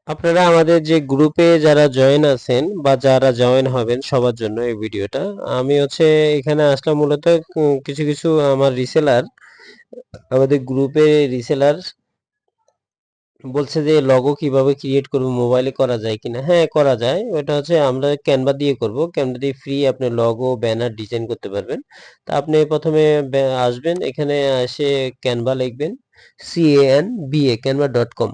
আপনারা আমাদের যে গ্রুপে যারা জয়েন আছেন বা যারা জয়েন হবেন সবার জন্য এই ভিডিওটা। আমি হচ্ছে এখানে আসলাম মূলত কিছু কিছু আমার রিসেলার, আমাদের গ্রুপে রিসেলার বলছে যে লগো কিভাবে ক্রিয়েট করব, মোবাইলে করা যায় কিনা। হ্যাঁ, করা যায়। ওটা হচ্ছে আমরা ক্যানভা দিয়ে করব। ক্যানভা দিয়ে ফ্রি আপনি লগো ব্যানার ডিজাইন করতে পারবেন। তা আপনি প্রথমে আসবেন, এখানে এসে ক্যানভা লিখবেন, CANVA canva.com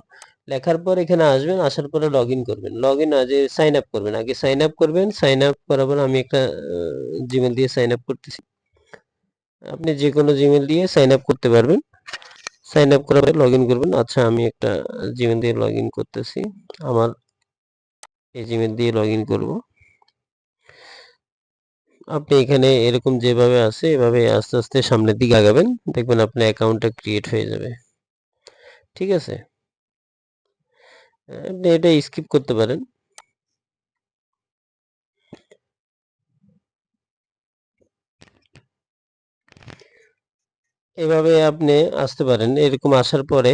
লেখার পর এখানে আসবেন, আসার পরে লগ ইন করবেন। লগ ইন আগে সাইন আপ করবেন, আগে সাইন আপ করবেন। সাইন আপ করার পর আমি একটা জিমেল দিয়ে সাইন আপ করতেছি। আপনি যে কোনো জিমেল দিয়ে সাইন আপ করতে পারবেন। সাইন আপ করার পরে লগ ইন করবেন। আচ্ছা, আমি একটা জিমেল দিয়ে লগ ইন করতেছি। আমার এই জিমেল দিয়ে লগ ইন করবো। আপনি এখানে এরকম যেভাবে আছে এভাবে আস্তে আস্তে সামনের দিকে আগাবেন, দেখবেন আপনার অ্যাকাউন্টটা ক্রিয়েট হয়ে যাবে। ঠিক আছে, আপনি এটা স্কিপ করতে পারেন। এভাবে আপনি আসতে পারেন। এরকম আসার পরে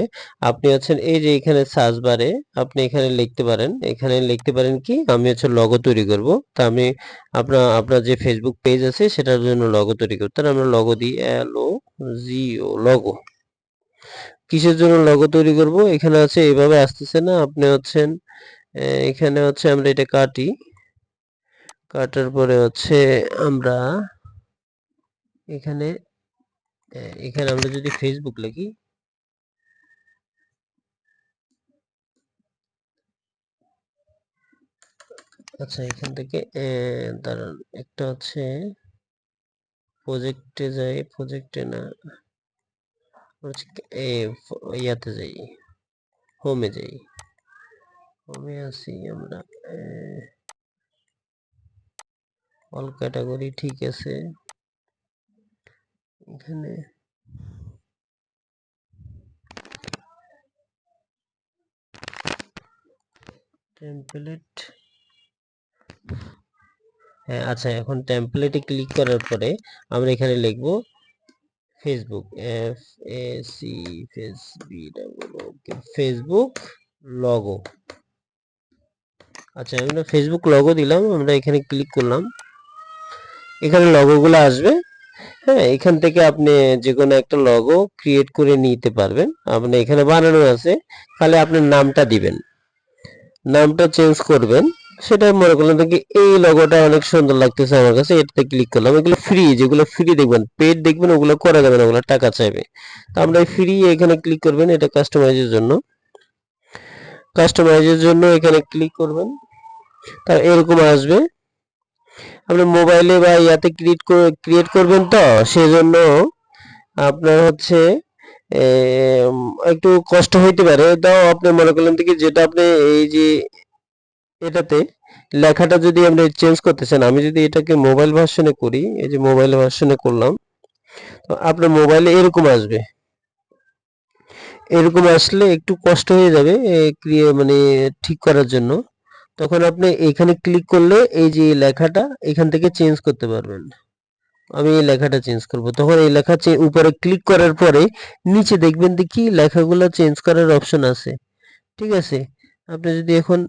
আপনি হচ্ছেন এই যে এখানে সার্চ বারে আপনি এখানে লিখতে পারেন, এখানে লিখতে পারেন কি আমি হচ্ছে লগো তৈরি করব। তা আমি আপনার যে ফেসবুক পেজ আছে সেটার জন্য লগো তৈরি করতে আমরা লগো দিই, LOGO লগো। কিসের জন্য লগো তৈরি করব, এখানে আছে এভাবে আসতেছে না, আপনি হচ্ছেন এখানে হচ্ছে আমরা এটা কাটি, কাটার পরে হচ্ছে আমরা এখানে এখানে আমরা যদি ফেসবুক লিখি, আচ্ছা এখান থেকে দাঁড়ান, একটা হচ্ছে প্রজেক্টে যাই, প্রজেক্টে না হচ্ছে ইয়াতে যাই, হোমে যাই, হোমে আছি আমরা, অল ক্যাটাগরি ঠিক আছে। এখানে টেমপ্লেট, হ্যাঁ আচ্ছা, এখন টেমপ্লেটে ক্লিক করার পরে আমরা এখানে লিখব ফেসবুক, FAC ফেসবুক লগো। আচ্ছা, আমরা ফেসবুক লগো দিলাম, আমরা এখানে ক্লিক করলাম, এখানে লগোগুলো আসবে। হ্যাঁ, এখান থেকে আপনি যে কোনো একটা লগো ক্রিয়েট করে নিতে পারবেন। আপনি এখানে বানানো আছে, খালি আপনার নামটা দিবেন, নামটা চেঞ্জ করবেন। সেটা মনে করলেন কি এই লগোটা অনেক সুন্দর লাগতেছে আমার কাছে, এটাতে ক্লিক করলাম। এগুলো ফ্রি, যেগুলো ফ্রি দেখবেন, পেড দেখবেন ওগুলো করা যাবে না, ওগুলো টাকা চাইবে। তো আমরা ফ্রি এখানে ক্লিক করবেন, এটা কাস্টমাইজের জন্য। কাস্টমাইজের জন্য এখানে ক্লিক করবেন, তার এরকম আসবে। আপনি মোবাইলে বা ইয়াতে ক্রিয়েট করবেন, তো সেজন্য আপনার হচ্ছে একটু কষ্ট হইতে পারে। তাও আপনি মনে করলেন কি যেটা আপনি এই যে এটাতে লেখাটা যদি আপনি চেঞ্জ করতে চান, আমি যদি এটাকে মোবাইল ভার্সনে করি, এই যে মোবাইল ভার্সনে করলাম, তো আপনার মোবাইলে এরকম আসবে। এরকম আসলে একটু কষ্ট হয়ে যাবে মানে ঠিক করার জন্য। তখন আপনি এখানে ক্লিক করলে এই যে লেখাটা এখান থেকে চেঞ্জ করতে পারবেন। আমি এই লেখাটা চেঞ্জ করব, তখন এই লেখা উপরে ক্লিক করার পরে নিচে দেখবেন কি লেখাগুলো চেঞ্জ করার অপশন আছে। ঠিক আছে, আপনি যদি এখন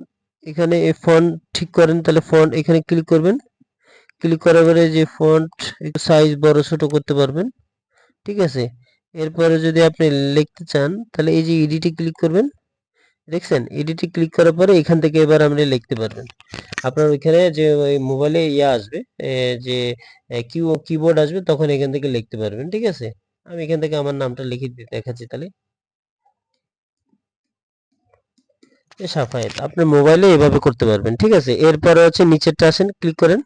এখানে এই ফন্ট ঠিক করেন, তাহলে ফন্ট এখানে ক্লিক করবেন। ক্লিক করার পরে যে ফন্ট একটু সাইজ বড় ছোট করতে পারবেন। ঠিক আছে, এরপরে যদি আপনি লিখতে চান তাহলে এই যে এডিটে ক্লিক করবেন। দেখছেন, এডিটে ক্লিক করার পরে এখান থেকে এবার আপনি লিখতে পারবেন। আপনার ওইখানে যে ওই মোবাইলে ইয়া আসবে, যে কিবোর্ড আসবে, তখন এখান থেকে লিখতে পারবেন। ঠিক আছে, আমি এখান থেকে আমার নামটা লিখে দেখাচ্ছি তাহলে, সাফায়েত। আপনার মোবাইলে এভাবে করতে পারবেন। ঠিক আছে, এরপরে হচ্ছে নিচেরটা আসেন, ক্লিক করেন।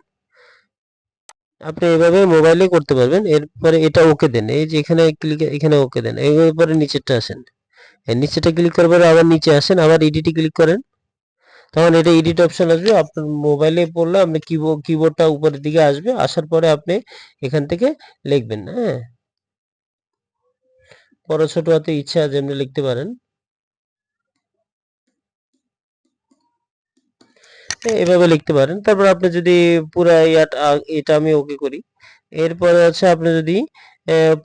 আপনি এভাবে মোবাইলে করতে পারবেন। এরপরে এটা ওকে দেন, এই যে এখানে ক্লিক, এখানে ওকে দেন। এরপরে নিচেরটা আসেন, নিচেরটা ক্লিক করার পরে আবার নিচে আসেন, আবার এডিটে ক্লিক করেন। তখন এটা এডিট অপশন আসবে। আপনার মোবাইলে পড়লে আপনি কিবোর্ডটা উপরের দিকে আসবে, আসার পরে আপনি এখান থেকে লিখবেন। হ্যাঁ, বড় ছোট হাতে ইচ্ছা যেমনি লিখতে পারেন। এভাবে লিখতে পারেন। তারপর আপনি যদি পুরা এটা আমি ওকে করি। এরপরে হচ্ছে আপনি যদি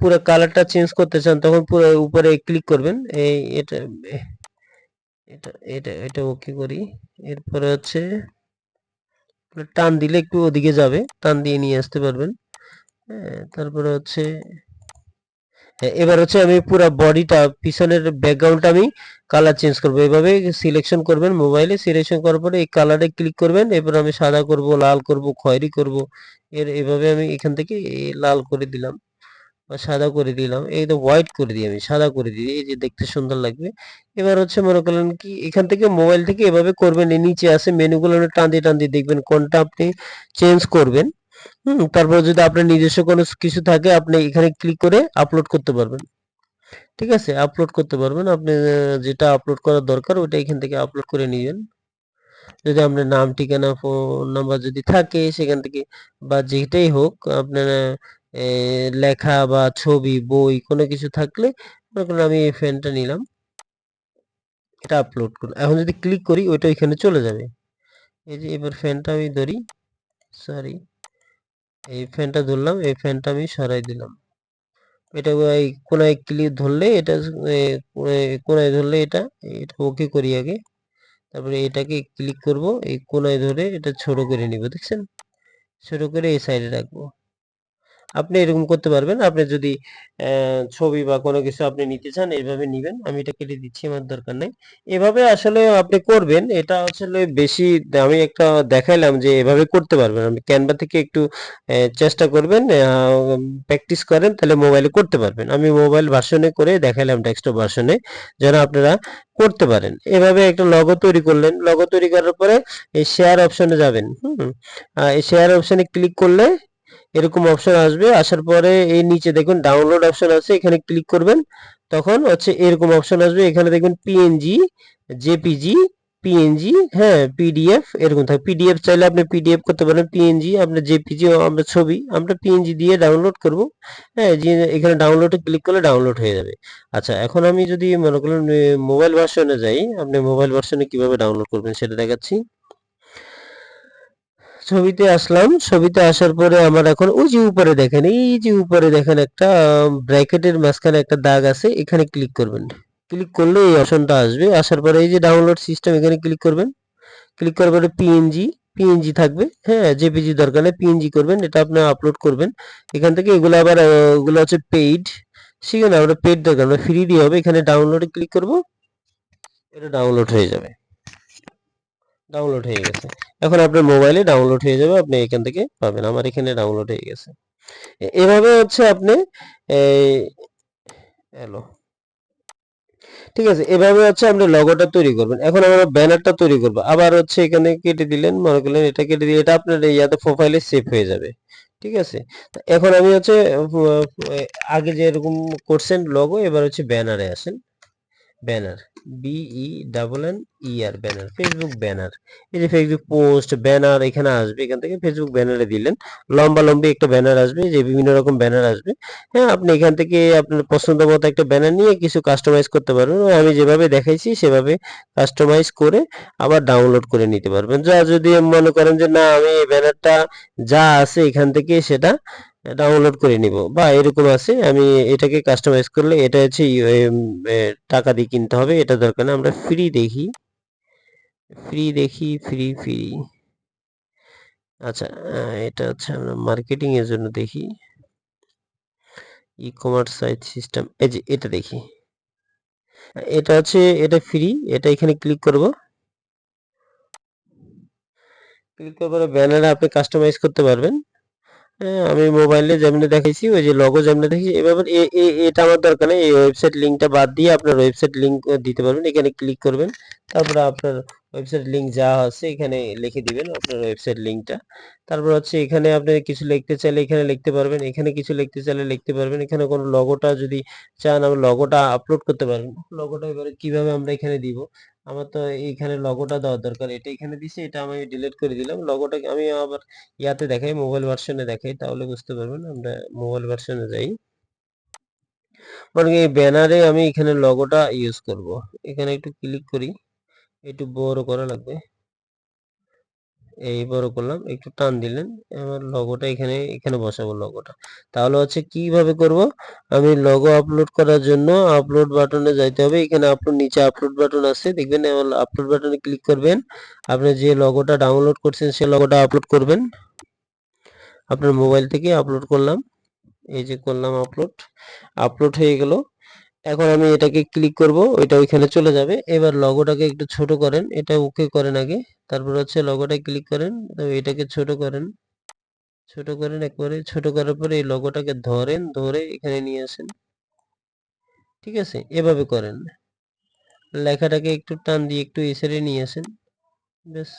পুরো কালারটা চেঞ্জ করতে চান, তখন পুরো উপরে ক্লিক করবেন। এই এটা এটা এটা এটা ওকে করি। এরপরে হচ্ছে টান দিলে একটু ওদিকে যাবে, টান দিয়ে নিয়ে আসতে পারবেন। হ্যাঁ, তারপরে হচ্ছে এবার হচ্ছে আমি পুরো বডিটা পিছনের ব্যাকগ্রাউন্ডটা আমি কালার চেঞ্জ করব। এভাবে সিলেকশন করবেন, মোবাইলে সিলেকশন করার পরে এই কালারে ক্লিক করবেন। এবার আমি সাদা করব, লাল করব, খয়েরি করব। এভাবে আমি এখান থেকে লাল করে দিলাম বা সাদা করে দিলাম। এই তো হোয়াইট করে দিই, আমি সাদা করে দিই, এই যে দেখতে সুন্দর লাগবে। এবার হচ্ছে মনে করলেন কি এখান থেকে মোবাইল থেকে এভাবে করবেন, এই নিচে আছে মেনুগুলো টান দিয়ে টান দিয়ে দেখবেন কোনটা আপনি চেঞ্জ করবেন। তারপর যদি আপনার নিজস্ব কোনো কিছু থাকে আপনি এখানে ক্লিক করে আপলোড করতে পারবেন। ঠিক আছে, আপলোড করতে পারবেন আপনি। যেটা আপলোড করার দরকার ওটা এখান থেকে আপলোড করে নিবেন। যদি আপনার নাম, ঠিকানা, ফোন নাম্বার যদি থাকে সেখান থেকে, বা যেটাই হোক আপনার লেখা বা ছবি, বই কোনো কিছু থাকলে মনে করেন আমি এই ফ্যানটা নিলাম, এটা আপলোড করুন। এখন যদি ক্লিক করি ওইটা এখানে চলে যাবে। এই যে এবার ফ্যানটা আমি ধরি, সরি, এই ফ্যানটা ধরলাম, এই ফ্যানটা আমি সরাই দিলাম। এটা এই কোনায় ক্লিক ধরলে এটা কোনায় ধরলে এটা এটা ওকে করি আগে। তারপরে এটাকে ক্লিক করব, এই কোনায় ধরে এটা ছোট করে নিব, দেখছেন? ছোট করে এই সাইডে রাখবো। আপনি এরকম করতে পারবেন। আপনি যদি ছবি বা কোনো কিছু আপনি নিতে চান এইভাবে নিবেন। আমি এটা কেটে দিচ্ছি, আমার দরকার নেই। এভাবে আসলে আপনি করবেন। এটা আসলে বেশি আমি একটা দেখাইলাম যে এভাবে করতে পারবেন। আপনি ক্যানভা থেকে একটু চেষ্টা করবেন, প্র্যাকটিস করেন, তাহলে মোবাইলে করতে পারবেন। আমি মোবাইল ভার্সনে করে দেখাইলাম, ডেস্কটপ ভার্সনে, যেন আপনারা করতে পারেন। এভাবে একটা লগো তৈরি করলেন। লগো তৈরি করার পরে এই শেয়ার অপশনে যাবেন। এই শেয়ার অপশনে ক্লিক করলে এরকম অপশন আসবে। আসার পরে এই নিচে দেখুন ডাউনলোড অপশন আছে, এখানে ক্লিক করবেন। তখন হচ্ছে এরকম অপশন আসবে, এখানে দেখবেন পিএনজি, জেপিজি, পিএনজি, হ্যাঁ, পিডিএফ এরকম থাকে। পিডিএফ চাইলে আপনি পিডিএফ করতে পারেন, পিএনজি আপনার, জেপিজি আমরা ছবি আমরা পিএনজি দিয়ে ডাউনলোড করব। হ্যাঁ, যে এখানে ডাউনলোডে ক্লিক করলে ডাউনলোড হয়ে যাবে। আচ্ছা, এখন আমি যদি মনে করেন মোবাইল ভার্সনে যাই, আপনি মোবাইল ভার্সনে কিভাবে ডাউনলোড করবেন সেটা দেখাচ্ছি। ছবিতে আসলাম, ছবিতে আসার পরে আমার এখন ওই যে উপরে দেখেন, এই যে উপরে দেখেন একটা ব্র্যাকেটের মাঝখানে একটা দাগ আছে, এখানে ক্লিক করবেন। ক্লিক করলে এই অপশনটা আসবে। আসার পরে এই যে ডাউনলোড সিস্টেম, এখানে ক্লিক করবেন। ক্লিক করার পরে পিএনজি, পিএনজি থাকবে, হ্যাঁ, জেপিজি দরকার নেই, পিএনজি করবেন, এটা আপনি আপলোড করবেন। এখান থেকে এগুলো আবার ওগুলো হচ্ছে পেইড, সেখানে আমরা পেইড দরকার, আমরা ফ্রি দিয়ে হবে। এখানে ডাউনলোডে ক্লিক করব, এটা ডাউনলোড হয়ে যাবে। ডাউনলোড হয়ে গেছে। এখন আপনার মোবাইলে ডাউনলোড হয়ে যাবে, আপনি এখান থেকে পাবেন। আমার এখানে ডাউনলোড হয়ে গেছে। এভাবে হচ্ছে আপনি এই হ্যালো, ঠিক আছে, এভাবে হচ্ছে আপনি লগোটা তৈরি করবেন। এখন আমরা ব্যানারটা তৈরি করব। আবার হচ্ছে এখানে কেটে দিলেন, মনে করলেন এটা কেটে দিয়ে এটা আপনার ইয়াতে প্রোফাইলে সেভ হয়ে যাবে। ঠিক আছে, এখন আমি হচ্ছে আগে যেরকম করছেন লগো, এবার হচ্ছে ব্যানারে আসেন। Banner, B E double N E R, banner, Facebook banner. এই যে ফেসবুক পোস্ট ব্যানার এখানে আসবে, এখান থেকে ফেসবুক ব্যানারে দিলেন। লম্বা লম্বি একটা ব্যানার আসবে, যে বিভিন্ন রকম ব্যানার আসবে। হ্যাঁ, আপনি এখান থেকে আপনার পছন্দ মতো একটা ব্যানার নিয়ে কিছু কাস্টমাইজ করতে পারবেন। ওই আমি যেভাবে দেখাইছি সেভাবে কাস্টমাইজ করে আবার ডাউনলোড করে নিতে পারবেন। যা যদি মনে করেন যে না আমি এই ব্যানারটা যা আছে এখান থেকে সেটা ডাউনলোড করে নিব, বা এরকম আছে আমি এটাকে কাস্টমাইজ করলে এটা হচ্ছে টাকা দিয়ে কিনতে হবে, এটা দরকার না, আমরা ফ্রি দেখি, ফ্রি দেখি, ফ্রি ফ্রি। আচ্ছা, এটা হচ্ছে আমরা মার্কেটিং এর জন্য দেখি, ই কমার্স সাইট সিস্টেম, এই যে এটা দেখি, এটা হচ্ছে এটা ফ্রি, এটা এখানে ক্লিক করব। ক্লিক করার পরে ব্যানারে আপনি কাস্টমাইজ করতে পারবেন। হ্যাঁ, আমি মোবাইলে যেমনি দেখাইছি ওই যে লগো যেমনি দেখি এভাবে এটা আমার দরকার নেই। এই ওয়েবসাইট লিঙ্কটা বাদ দিয়ে আপনার ওয়েবসাইট লিঙ্ক দিতে পারবেন। এখানে ক্লিক করবেন, তারপরে আপনার ওয়েবসাইট লিঙ্ক যা আছে এখানে লিখে দিবেন আপনার ওয়েবসাইট লিঙ্কটা। তারপর হচ্ছে এখানে আপনি কিছু লিখতে চাইলে এখানে লিখতে পারবেন, এখানে কিছু লিখতে চাইলে লিখতে পারবেন। এখানে কোনো লগোটা যদি চান আমি লগোটা আপলোড করতে পারবেন। লগোটা এবারে কিভাবে আমরা এখানে দিব, আমার তো এইখানে লগোটা দেওয়ার দরকার, এটা এখানে দিছি, এটা আমি ডিলিট করে দিলাম। লগোটা আমি আবার ইয়াতে দেখাই, মোবাইল ভার্সনে দেখাই, তাহলে বুঝতে পারবেন। আমরা মোবাইল ভার্সনে যাই, মানে এই ব্যানারে আমি এখানে লগোটা ইউজ করব। এখানে একটু ক্লিক করি, একটু বড় করা লাগবে। এই বড় করলাম, একটু টান দিলেন, এবার লোগোটা এখানে বসাবো লোগোটা। তাহলে হচ্ছে কিভাবে করব, আমি লোগো আপলোড করার জন্য আপলোড বাটনে যাইতে হবে। এখানে আপলোড, নিচে আপলোড বাটন আছে দেখবেন, আপলোড বাটনে ক্লিক করবেন। আপনি যে লোগোটা ডাউনলোড করছেন সেই লোগোটা আপলোড করবেন। আপনার মোবাইল থেকে আপলোড করলাম, এই যে করলাম আপলোড, আপলোড হয়ে গেল। এখন আমি এটাকে ক্লিক করব, ওইটা ওইখানে চলে যাবে। এবার লোগোটাকে একটু ছোট করেন, এটা ওকে করেন আগে, তারপর হচ্ছে লোগোটা ক্লিক করেন, তো এটাকে ছোট করেন, ছোট করেন, একবারে ছোট করার পরে এই লোগোটাকে ধরেন, ধরে এখানে নিয়ে আসেন। ঠিক আছে, এভাবে করেন। লেখাটাকে একটু টান দিয়ে একটু এই সাইডে নিয়ে আসেন, ব্যাস।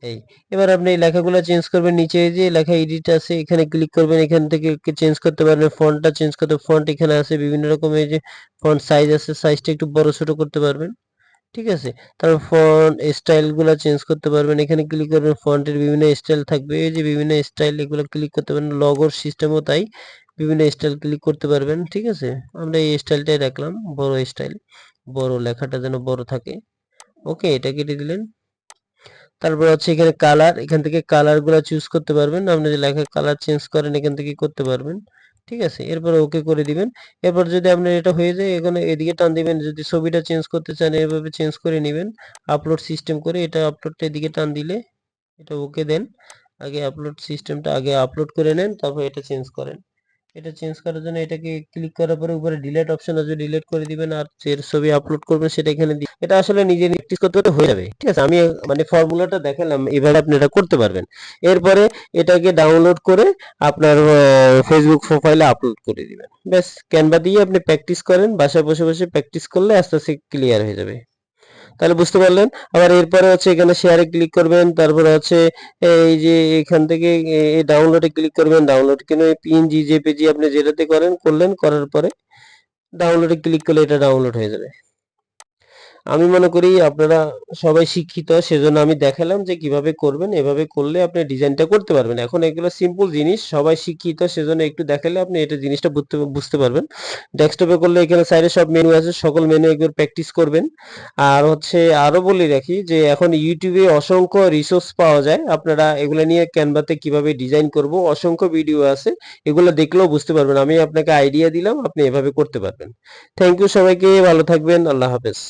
এই, এবার আপনি এই লেখাগুলো চেঞ্জ করবেন। নিচে যে লেখা এডিট আছে এখানে ক্লিক করবেন, এখান থেকে চেঞ্জ করতে পারবেন। ফন্টটা চেঞ্জ করতে, ফন্ট এখানে আছে বিভিন্ন রকমের, যে ফন্ট সাইজ আছে, সাইজটা একটু বড় ছোট করতে পারবেন। ঠিক আছে, তারপর ফন্ট স্টাইল গুলা চেঞ্জ করতে পারবেন। এখানে ক্লিক করবেন, ফন্টের বিভিন্ন স্টাইল থাকবে, এই যে বিভিন্ন স্টাইল, এগুলো ক্লিক করতে পারবেন। লগোর সিস্টেমও তাই, বিভিন্ন স্টাইল ক্লিক করতে পারবেন। ঠিক আছে, আমরা এই স্টাইলটাই রাখলাম, বড় স্টাইল, বড়, লেখাটা যেন বড় থাকে। ওকে, এটা কেটে দিলেন। তারপর হচ্ছে এখানে কালার, এখান থেকে কালার গুলা চুজ করতে পারবেন। আপনি যে লেখার কালার চেঞ্জ করেন এখান থেকে করতে পারবেন। ঠিক আছে, এরপর ওকে করে দিবেন। এরপর যদি আপনার এটা হয়ে যায়, এখানে এদিকে টান দিবেন। যদি ছবিটা চেঞ্জ করতে চান এভাবে চেঞ্জ করে নেবেন, আপলোড সিস্টেম করে। এটা আপলোডটা এদিকে টান দিলে এটা ওকে দেন। আগে আপলোড সিস্টেমটা আগে আপলোড করে নেন, তারপর এটা চেঞ্জ করেন। এটা চেঞ্জ করার জন্য এটাকে ক্লিক করার পরে উপরে ডিলিট অপশন আছে, ডিলিট করে দিবেন। আর যে ছবি আপলোড করবেন সেটা এখানে এটা আসলে নিজে প্র্যাকটিস করতে করতে হয়ে যাবে। ঠিক আছে, আমি মানে ফর্মুলাটা দেখালাম, এভাবে আপনি এটা করতে পারবেন। এরপরে এটাকে ডাউনলোড করে আপনার ফেসবুক প্রোফাইলে আপলোড করে দিবেন। ব্যাস, ক্যানভা দিয়ে আপনি প্র্যাকটিস করেন, বাসায় বসে বসে প্র্যাকটিস করলে আস্তে আস্তে ক্লিয়ার হয়ে যাবে। তাহলে বুঝতে পারলেন। আবার এরপরে হচ্ছে এখানে শেয়ারে ক্লিক করবেন, তারপরে হচ্ছে এই যে এখান থেকে এই ডাউনলোডে ক্লিক করবেন। ডাউনলোড কেন, পিএনজি জেপিজি আপনি যেটাতে করেন করলেন, করার পরে ডাউনলোডে ক্লিক করলে এটা ডাউনলোড হয়ে যাবে। আমি মনে করি আপনারা সবাই শিক্ষিত, সেজন্য আমি দেখালাম যে কিভাবে করবেন। এভাবে করলে আপনি ডিজাইনটা করতে পারবেন। এখন এগুলো সিম্পল জিনিস, সবাই শিক্ষিত, সেজন্য একটু দেখালে আপনি এটা জিনিসটা বুঝতে পারবেন। ডেস্কটপে করলে এখানে সাইডে সব মেনু আছে, সকল মেনু একবার প্র্যাকটিস করবেন। আর হচ্ছে আরো বলে রাখি যে এখন ইউটিউবে অসংখ্য রিসোর্স পাওয়া যায়, আপনারা এগুলো নিয়ে ক্যানভাতে কিভাবে ডিজাইন করব অসংখ্য ভিডিও আছে, এগুলো দেখলেও বুঝতে পারবেন। আমি আপনাকে আইডিয়া দিলাম, আপনি এভাবে করতে পারবেন। থ্যাংক ইউ সবাইকে, ভালো থাকবেন, আল্লাহ হাফেজ।